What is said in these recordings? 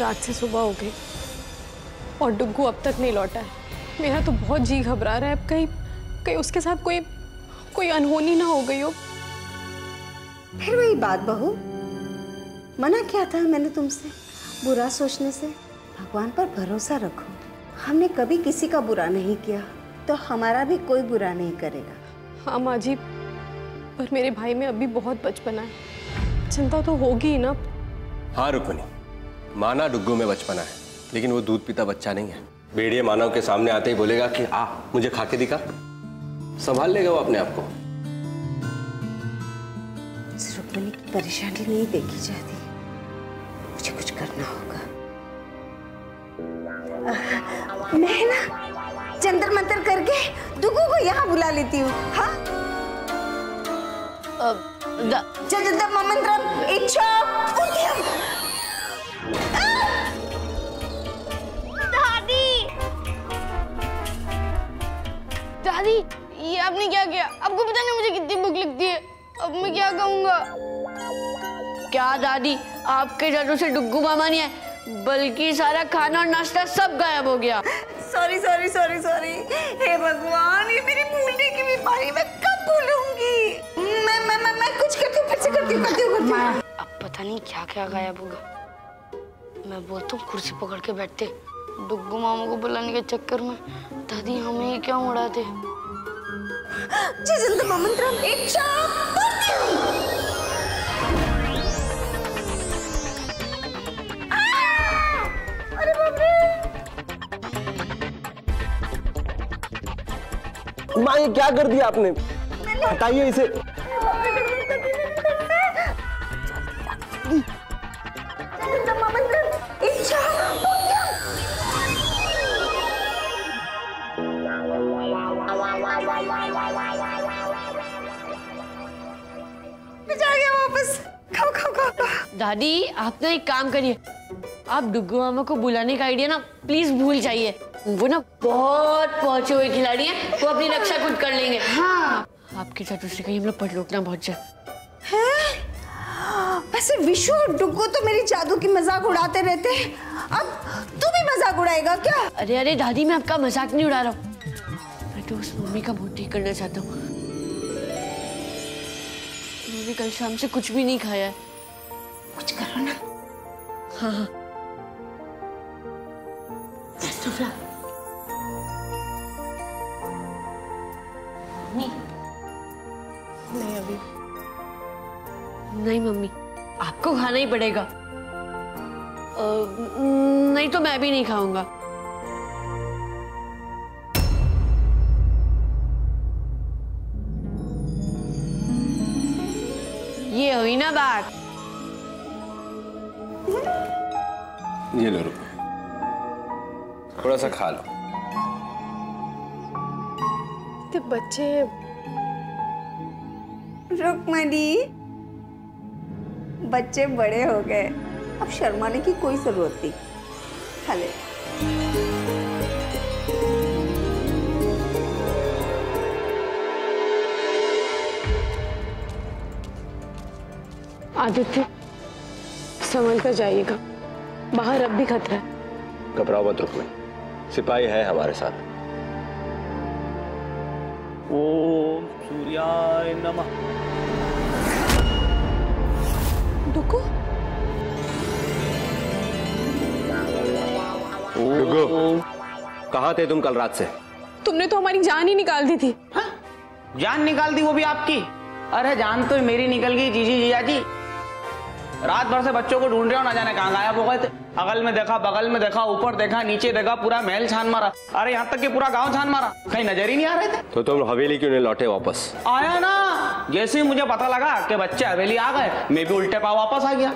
रात से सुबह हो गई और डुग्गू अब तक नहीं लौटा है। मेरा तो बहुत जी घबरा रहा है। अब कहीं उसके साथ कोई अनहोनी ना हो गई हो। फिर वही बात बहू, मना किया था मैंने तुमसे बुरा सोचने से। भगवान पर भरोसा रखो, हमने कभी किसी का बुरा नहीं किया तो हमारा भी कोई बुरा नहीं करेगा। हाँ माँ जी, पर मेरे भाई में अभी बहुत बचपना है, चिंता तो होगी ही ना। हाँ रुक्मिणी, माना डुग्गू में बचपना है, लेकिन वो दूध पीता बच्चा नहीं है। भेड़िए मानव के सामने आते ही बोलेगा कि आ मुझे खा के दिखा, संभाल लेगा वो अपने आप को। रुक्मिणी की परेशानी नहीं देखी जाती, मुझे कुछ करना होगा। मैं ना जंतर मंतर करके डुग्गू को यहाँ बुला लेती हूँ। हाँ, जंतर मंत्रम इच्छा दादी, ये आपने क्या किया? आपको पता नहीं मुझे कितनी भूख लगती है। अब मैं क्या खाऊंगा? क्या दादी, आपके जादू से डुग्गू मामा नहीं है, बल्कि सारा खाना और नाश्ता सब गायब हो गया। Sorry sorry sorry sorry. हे भगवान, ये मेरी भूलने की बीमारी, मैं कब भूलूंगी? मैं कुछ करती हूँ, फिर से करती हूँ। अब पता नहीं क्या क्या गायब होगा। मैं बोलता हूँ कुर्सी पकड़ के बैठते, डुग्गू मामा को बुलाने के चक्कर में दादी हमें ही क्यों उड़ाते। अरे बाप रे, माँ ये क्या कर दिया आपने? हटाइए इसे। दादी आप ना एक काम करिए, आप डुग्गू मामा को बुलाने का आइडिया ना प्लीज भूल जाइए। वो ना बहुत पहुंचे हुए खिलाड़ी हैं, वो अपनी रक्षा खुद कर लेंगे। हाँ, आपके साथ उससे कहीं हम लोग पटलोक ना पहुंच जाए। वैसे विशु और डुग्गू तो मेरी जादू की मजाक उड़ाते रहते हैं, अब तू भी मजाक उड़ाएगा क्या? अरे अरे दादी, मैं आपका मजाक नहीं उड़ा रहा हूँ, मैं तो उस मम्मी का मूड ठीक करना चाहता हूँ। उन्होंने कल शाम से कुछ भी नहीं खाया है। कुछ करो ना। हाँ हाँ। नहीं अभी नहीं मम्मी, आपको खाना ही पड़ेगा। नहीं तो मैं भी नहीं खाऊंगा। ये हुई ना बात। ये लो रुको, थोड़ा सा खा लो। तो बच्चे रुक्मिणी, बच्चे बड़े हो गए, अब शर्माने की कोई जरूरत नहीं, खा ले। आदित्य संभल कर जाइएगा, बाहर अब भी खतरा है। घबराओ मत रुक्मिणी, सिपाही है हमारे साथ। ओम सूर्याय नमः। डुग्गू, डुग्गू, कहाँ थे तुम कल रात से? तुमने तो हमारी जान ही निकाल दी थी। हा? जान निकाल दी, वो भी आपकी? अरे जान तो मेरी निकल गई जीजी जिया जी। रात भर से बच्चों को ढूंढ रहे हो, ना जाने कहाँ गायब हो गए थे। अगल में देखा, बगल में देखा, ऊपर देखा, नीचे देखा, पूरा महल छान मारा। अरे यहाँ तक कि पूरा गांव छान मारा, कहीं नजर ही नहीं आ रहे थे। तो तुम हवेली क्यों नहीं लौटे वापस? आया ना, जैसे ही मुझे पता लगा कि बच्चे हवेली आ गए, मैं भी उल्टे पाव वापस आ गया।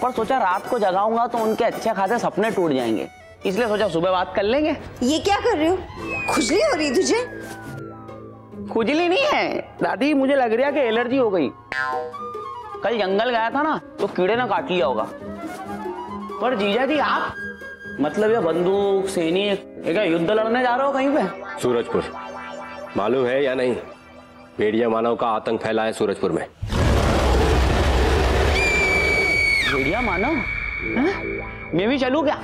पर सोचा रात को जगाऊंगा तो उनके अच्छे खासे सपने टूट जाएंगे, इसलिए सोचा सुबह बात कर लेंगे। ये क्या कर रहे हो? खुजली हो रही तुझे? खुजली नहीं है दादी, मुझे लग रहा है कि एलर्जी हो गई। कल जंगल गया था ना, तो कीड़े ने काट लिया होगा। पर जीजा जी आप, मतलब ये बंदूक सैनिक, ये क्या युद्ध लड़ने जा रहे हो कहीं पे? सूरजपुर, मालूम है या नहीं? भेड़िया मानव का आतंक फैला है सूरजपुर में। भेड़िया मानव? मैं भी चलूं क्या?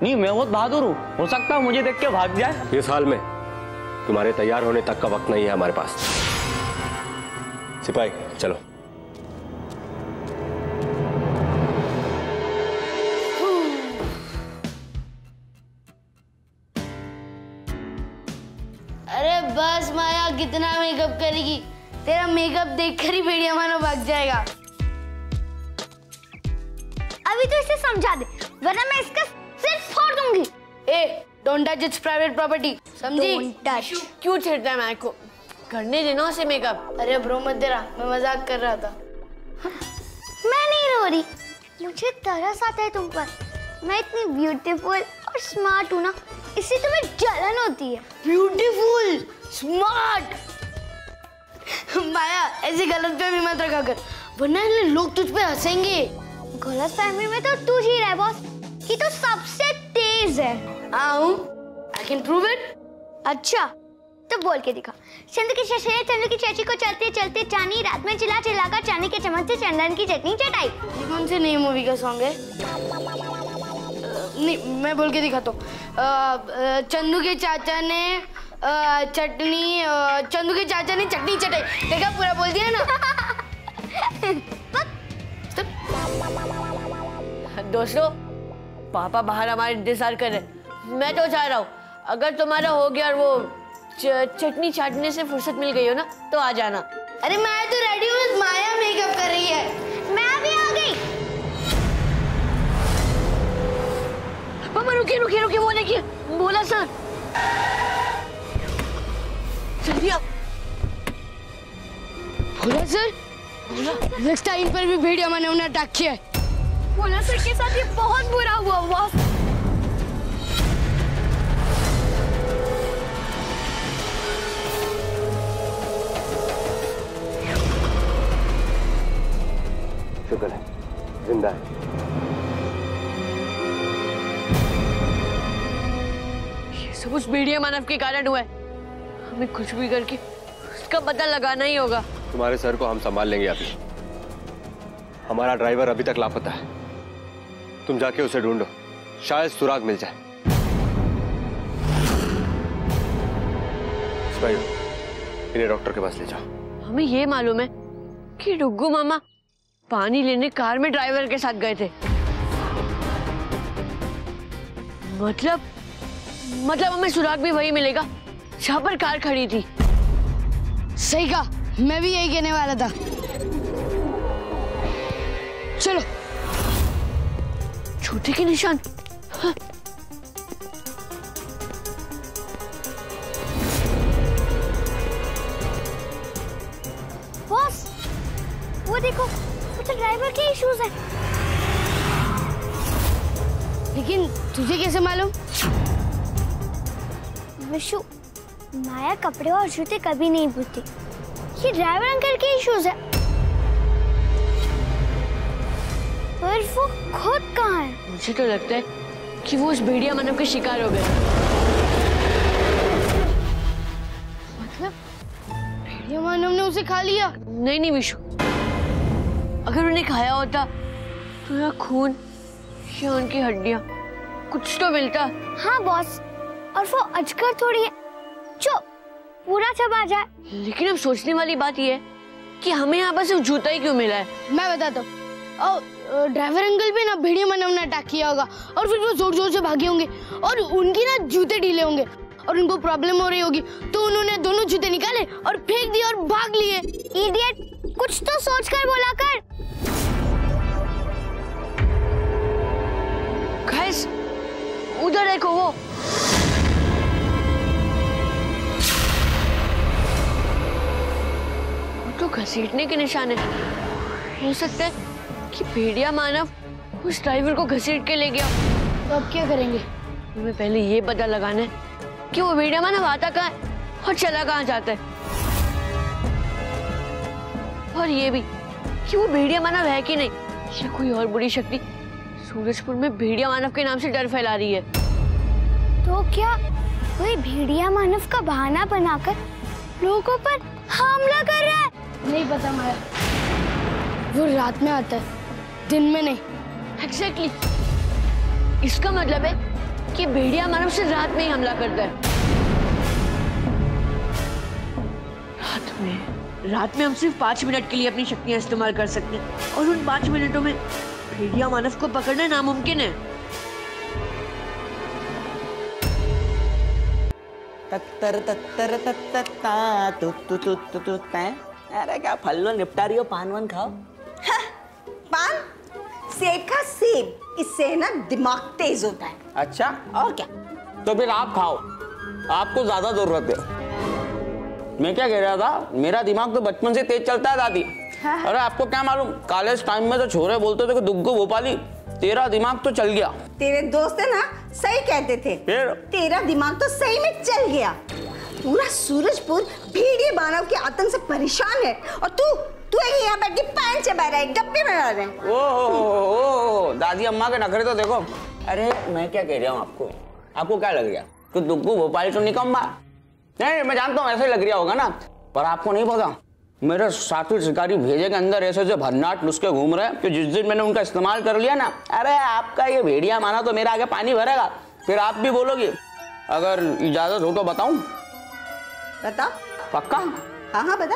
नहीं, मैं बहुत बहादुर हूँ, हो सकता है मुझे देख के भाग जाए। इस हाल में तुम्हारे तैयार होने तक का वक्त नहीं है हमारे पास। सिपाही चलो। अरे बस माया, कितना मेकअप करेगी? तेरा मेकअप देखकर ही भेड़िया मानो भाग जाएगा। अभी तो इसे समझा दे, वरना मैं इसका सिर फोड़ दूंगी। ए, don't touch it's private property, समझी? Don't touch। क्यों छेड़ता है मैं को? करने देना उसे मेकअप। अरे ब्रो मत दे रहा, मैं मजाक कर रहा था। मैं नहीं रो रही, मुझे तरस आता है तुम पर। मैं इतनी ब्यूटीफुल और स्मार्ट हूँ ना, इससे तुम्हें जलन होती है। Beautiful, smart. माया, ऐसी गलत फहमी मत रखा कर, वरना लोग तुझ पे हंसेंगे। गलत फहमी में तो तू ही रह बॉस, कि तू सबसे तेज है। I can prove it. अच्छा तो बोल के दिखा। चंदू की शशे चंदू की चाची को चलते चलते चानी, रात में चिल्ला चिल्लाकर चानी के चम्मच से चंदन की चटनी चटाई। ये कौन से नई मूवी का सॉन्ग है? नहीं, मैं बोल के दिखाता हूँ। चंदू के चाचा ने चंदू के चाचा ने चटनी चटाई। देखा, पूरा बोल दिया ना। दोस्तों, पापा बाहर हमारे इंतजार कर रहे। मैं तो चाह रहा हूँ अगर तुम्हारा हो गया और वो चटनी चाटने से फुर्सत मिल गई हो ना, तो आ जाना। अरे मैं तो रेडी हूँ, माया मेकअप कर रही है। मैं भी आ गई। पापा रुकिए रुकिए रुकिए, वो देखिए, बोला सर। जल्दी आओ। बोला सर, नेक्स्ट टाइम पर भी भेड़िया मैंने उन्हें अटैक किया है। बोला सर के साथ ये बहुत बुरा हुआ बॉस। शुक्र है जिंदा है। ये सब उस भेड़िया मानव के कारण हुआ है। हमें कुछ भी करके उसका पता लगाना ही होगा। तुम्हारे सर को हम संभाल लेंगे। अभी हमारा ड्राइवर अभी तक लापता है, तुम जाके उसे ढूंढो, शायद सुराग मिल जाए। इन्हें डॉक्टर के पास ले जाओ। हमें ये मालूम है कि डुग्गू मामा पानी लेने कार में ड्राइवर के साथ गए थे। मतलब हमें सुराग भी वही मिलेगा जहां पर कार खड़ी थी। सही कहा, मैं भी यही कहने वाला था। चलो। जूते के निशान। हाँ। बॉस, वो देखो, वो तो ड्राइवर के ही शूज है। लेकिन तुझे कैसे मालूम? विशु, माया कपड़े और जूते कभी नहीं भूलती। ये ड्राइवर अंकल के ही शूज है। पर वो खुद कहाँ है? मुझे तो लगता है कि वो उस भेड़िया मानव के शिकार हो गए। मतलब भेड़िया मानव ने उसे खा लिया? नहीं विशु, अगर उन्हें खाया होता तो या खून या उनकी हड्डियां कुछ तो मिलता। हाँ बॉस, और वो अजगर थोड़ी है जो पूरा चबा जाए। लेकिन अब सोचने वाली बात यह है कि हमें यहाँ पर सिर्फ जूता ही क्यों मिला है। मैं बताता हूँ। ड्राइवर अंकल भी ना भेड़िया मानव ने अटैक किया होगा और फिर वो जोर जोर से भागे होंगे और उनकी ना जूते ढीले होंगे और उनको प्रॉब्लम हो रही होगी, तो उन्होंने दोनों जूते निकाले और फेंक दिए और भाग लिए। इडियट, कुछ तो सोचकर बोला कर। गाइस, उधर देखो, वो तो घसीटने के निशान है। हो सकता है कि भेड़िया मानव उस ड्राइवर को घसीट के ले गया। तो अब क्या करेंगे? हमें पहले ये पता लगाना है कि वो भेड़िया मानव आता कहाँ है और चला कहाँ जाता है, और ये भी कि वो भेड़िया मानव है कि नहीं, या कोई और बुरी शक्ति सूरजपुर में भेड़िया मानव के नाम से डर फैला रही है। तो क्या कोई भेड़िया मानव का बहाना बनाकर लोगों पर हमला कर रहा है? नहीं पता माया, वो रात में आता है, दिन में नहीं। एग्जैक्टली। इसका मतलब है कि भेड़िया मानव से रात में ही हमला करता है। रात में हम सिर्फ 5 मिनट के लिए अपनी शक्तियां इस्तेमाल कर सकते हैं और उन 5 मिनटों में भेड़िया मानव को पकड़ना नामुमकिन है। तत्तर तत्तर तत्ता तु तु तु तु तु तै। अरे क्या फल निपटा रही हो, पान वान खाओ। पान सेका सेब, इससे ना दिमाग तेज होता है। अच्छा, और क्या? तो फिर आप खाओ, आपको ज्यादा जरूरत है। मैं क्या कह रहा था, मेरा दिमाग तो बचपन से तेज चलता है दादी। हाँ। अरे आपको क्या मालूम, कॉलेज टाइम में तो छोरे बोलते थे कि दुग्गो भोपाली तेरा दिमाग तो चल गया। तेरे दोस्त है ना, सही कहते थे। फिर तेरा दिमाग तो सही में चल गया। पूरा सूरजपुर भेड़िए मानव के आतंक से परेशान है और तू यहाँ बैठ के पैंट चबा रहा है, गप्पे में रह रहे हैं। ओ दादी अम्मा के नखरे तो देखो। अरे मैं क्या कह रहा हूँ आपको क्या लग रहा कि दुग्गू भोपाली तो निकम्मा? नहीं, मैं जानता हूँ ऐसे लग रहा होगा ना, पर आपको नहीं पता मेरे साथी शिकारी भेजे के अंदर ऐसे ऐसे भन्नाट नुस्खे घूम रहे हैं कि जिस दिन मैंने उनका इस्तेमाल कर लिया ना, अरे आपका ये भेड़िया माना तो मेरा आगे पानी भरेगा। फिर आप भी बोलोगी। अगर इजाजत हो तो बताऊं? बता। पक्का? हाँ बता।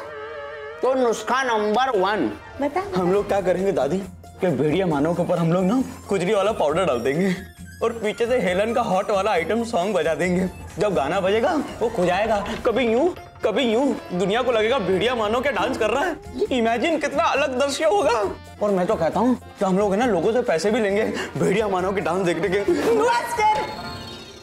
तो नुस्खा नंबर 1 बता। हम लोग क्या करेंगे दादी कि भेड़िया मानव के ऊपर हम लोग ना खुजली वाला पाउडर डाल देंगे और पीछे से हेलन का हॉट वाला आइटम सॉन्ग बजा देंगे। जब गाना बजेगा वो खुजाएगा, कभी यूं दुनिया को लगेगा भेड़िया मानव के डांस कर रहा है। इमेजिन कितना अलग दृश्य होगा। और मैं तो कहता हूँ कि हम लोग है ना लोगों से पैसे भी लेंगे भेड़िया मानव के डांस देखने के।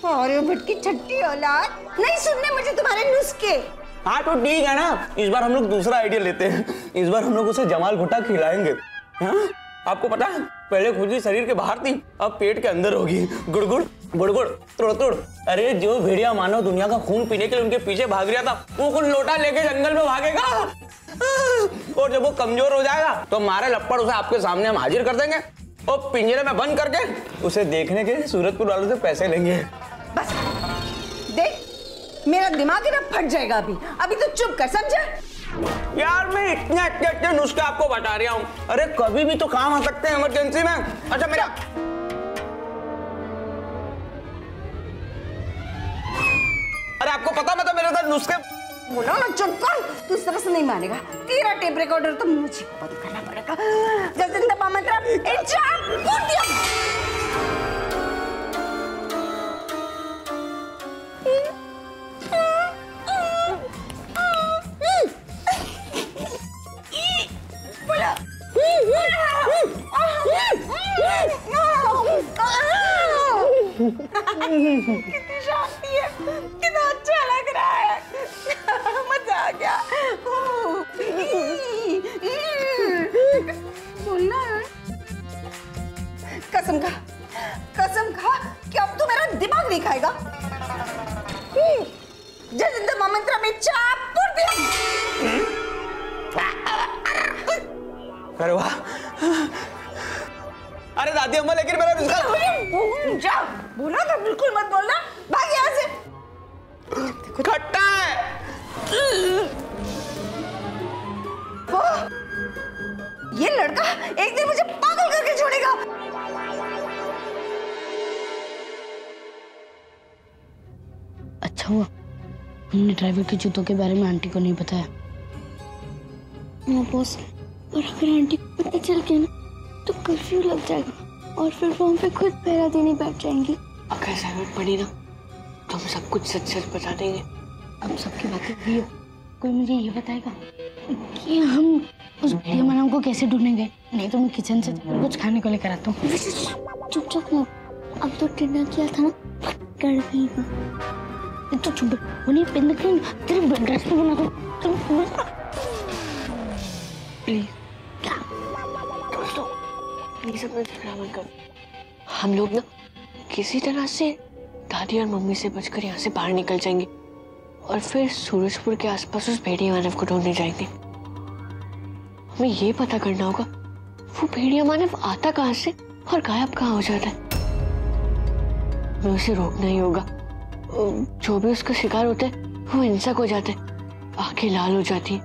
और भटकी छट्टी औलाद, नहीं सुनने मुझे तुम्हारे नुस्खे। हाँ तो ठीक है ना, इस बार हम लोग दूसरा आइडिया लेते हैं। इस बार हम लोग उसे जमाल भुट्टा खिलाएंगे। हाँ? आपको पता है पहले खुजली शरीर के बाहर थी, अब पेट के अंदर होगी। गुड़गुड़ बुड़बुड़ तुड़। अरे जो भेड़िया मानव दुनिया का खून पीने के लिए उनके पीछे भाग रहा था, वो कुछ लोटा लेके जंगल में भागेगा और जब वो कमजोर हो जाएगा तो मारे लपड़ उसे आपके सामने हम हाजिर कर देंगे और पिंजरे में बंद करके उसे देखने के सूरजपुर वालों से पैसे लेंगे। बस देख, मेरा दिमाग ना फट जाएगा अभी तो चुप कर, समझा? यार मैं इतने अच्छे नुस्खे आपको बता रहा हूँ। अरे कभी भी तो काम आ सकते हैं इमरजेंसी में। अच्छा मेरा अरे आपको पता मैं तो मेरे साथ नुस्खे बोलो ना, चुप कर। तू इस तरह से नहीं मानेगा, तेरा टेप रिकॉर्डर तो मुझे बंद करना पड़ेगा। जसिंदा मंत्रा कितनी शांति है, कितना अच्छा लग रहा है, मजा आ गया। बोलना कसम खा कि अब तू मेरा दिमाग नहीं खाएगा। जसिंदा मंत्रा में चापुर दिया। अरे वाह, अरे दादी अम्मा लेकिन मेरा नुस्खा जा, बोला तो बिल्कुल मत बोलना, भाग यहाँ से। खट्टा है। ये लड़का एक दिन मुझे पागल करके छोड़ेगा। अच्छा हुआ हमने ड्राइवर के जूतों के बारे में आंटी को नहीं बताया। हाँ बॉस, और अगर आंटी को पता चल गया ना तो कर्फ्यू लग जाएगा और फिर वो हम पे खुद पहरा देने बैठ जाएंगी। अगर जरूरत पड़ी ना तो हम सब कुछ सच सच बता देंगे। अब सबकी बातें हुई हो, कोई मुझे ये बताएगा कि हम उस भेड़िया मानव को कैसे ढूंढेंगे? नहीं तो मैं किचन से कुछ खाने को लेकर आता हूँ। चुप ना, अब तो टिना किया था ना, कर देगा। तो चुप, उन्हें पिन क्रीम तेरे ड्रेस पे बना दो। प्लीज दोस्तों प्लीज अपना झगड़ा मत करो। हम लोग ना किसी तरह से दादी और मम्मी से बचकर यहाँ से बाहर निकल जाएंगे और फिर सूरजपुर के आसपास उस भेड़िया मानव को ढूंढने जाएंगे। हमें ये पता करना होगा वो भेड़िया मानव आता कहाँ से और गायब कहाँ हो जाता है। हमें उसे रोकना ही होगा। जो भी उसका शिकार होता है वो हिंसक हो जाता है, आंखें लाल हो जाती है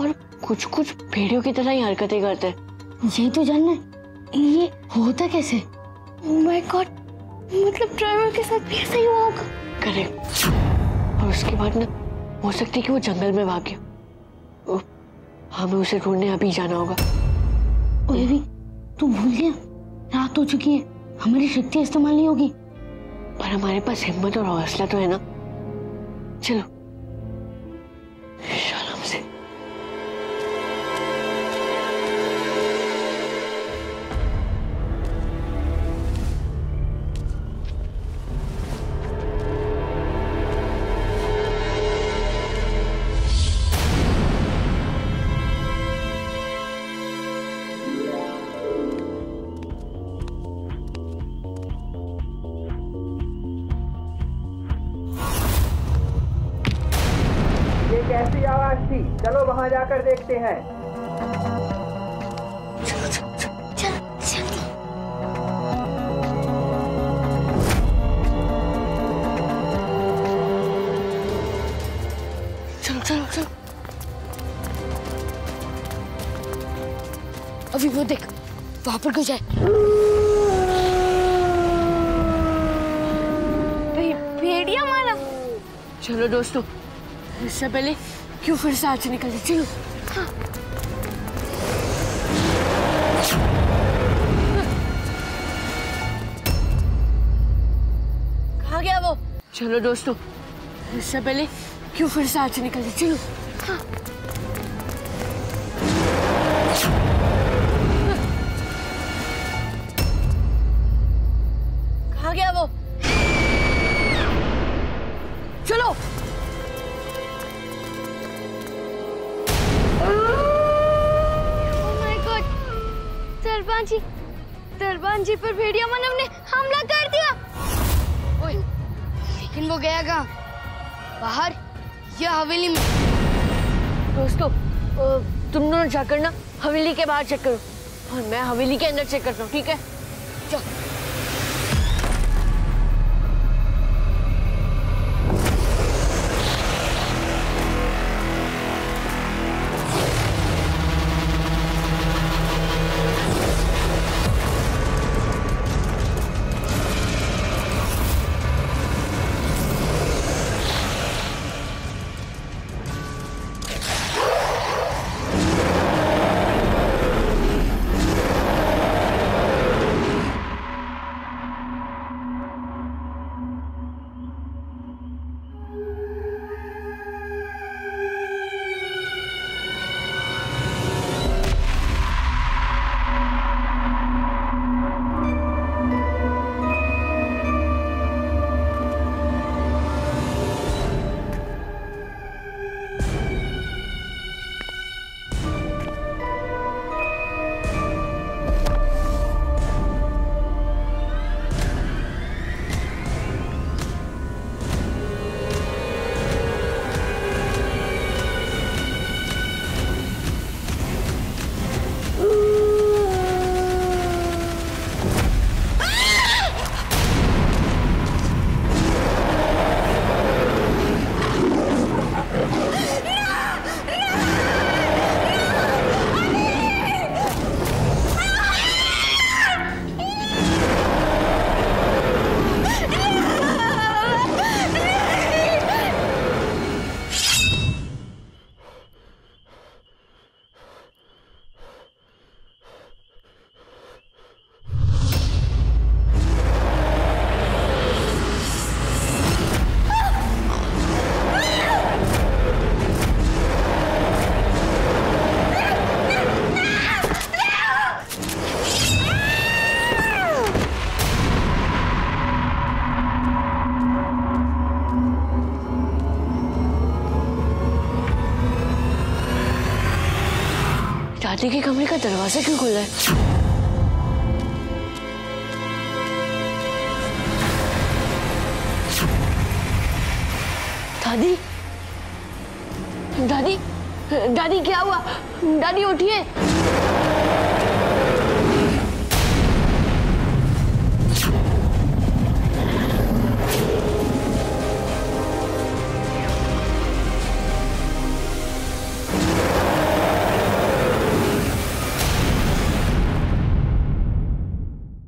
और कुछ कुछ भेड़ियों की तरह ही हरकतें करता है। यही तो जानना है, ये होता कैसे? ओह माय गॉड, मतलब ड्राइवर के साथ भी ऐसा ही हुआ होगा। करेक्ट। और उसके बाद ना हो सकता है कि वो जंगल में भाग गया। हमें उसे ढूंढने अभी जाना होगा। ओए भी, तू भूल गया रात हो चुकी है, हमारी शक्ति इस्तेमाल नहीं होगी। पर हमारे पास हिम्मत और हौसला तो है ना। चलो आराम से। कैसी आवाज थी? चलो वहां जाकर देखते हैं। चलो चलो चलो। अभी वो देख, वहां पर कुछ है। भेड़िया मारा। चलो दोस्तों, इससे पहले क्यों फिर से आज निकल जाए। चलो। हाँ। कहाँ गया वो? चलो दोस्तों, इससे पहले क्यों फिर से आज निकल जाए। चलो। हाँ। कहाँ गया वो? चलो। दरबान जी पर भेड़िया मानव ने हमला कर दिया। ओए, लेकिन वो गया कहाँ? बाहर या हवेली में? दोस्तों, तुम दोनों जाकर ना हवेली के बाहर चेक करो और मैं हवेली के अंदर चेक करता हूँ, ठीक है? चलो। दादी के कमरे का दरवाजा क्यों खुला है? दादी, दादी, दादी क्या हुआ? दादी उठिए।